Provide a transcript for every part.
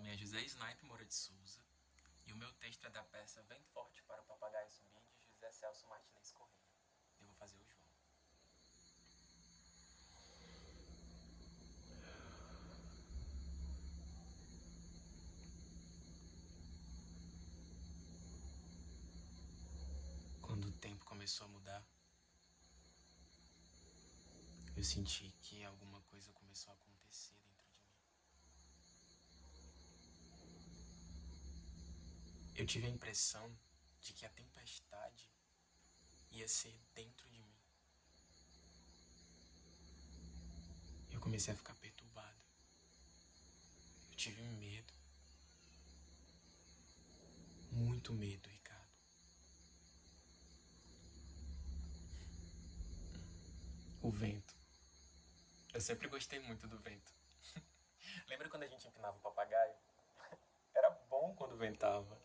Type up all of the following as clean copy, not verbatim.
nome é José Snipe Moura de Souza e o meu texto é da peça Vento Forte para o Papagaio Subir, de José Celso Martinez Corrêa. Eu vou fazer o João. Quando o tempo começou a mudar, eu senti que alguma coisa começou a acontecer dentro de mim. Eu tive a impressão de que a tempestade ia ser dentro de mim. Eu comecei a ficar perturbado. Eu tive medo. Muito medo, Ricardo. O vento. Eu sempre gostei muito do vento. Lembra quando a gente empinava o papagaio? Era bom quando ventava.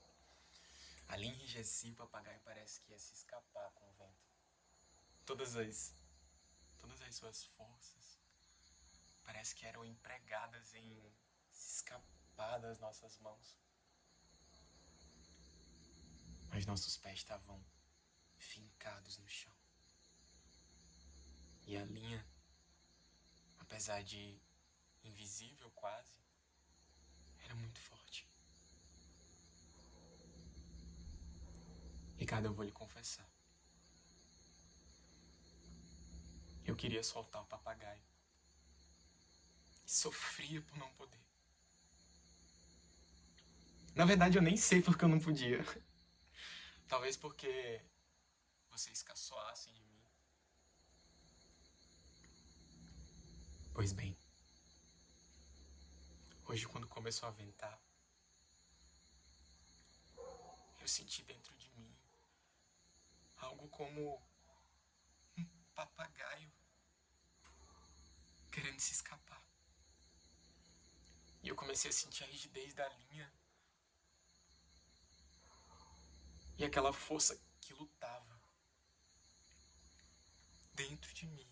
Ali enrijecia o papagaio, parece que ia se escapar com o vento. Todas as suas forças parece que eram empregadas em se escapar das nossas mãos. Mas nossos pés estavam fincados no chão. E a linha, apesar de invisível quase, era muito forte. Ricardo, eu vou lhe confessar. Eu queria soltar o papagaio. E sofria por não poder. Na verdade, eu nem sei porque eu não podia. Talvez porque vocês caçoassem de mim. Pois bem, hoje quando começou a ventar, eu senti dentro de mim algo como um papagaio querendo se escapar. E eu comecei a sentir a rigidez da linha e aquela força que lutava dentro de mim.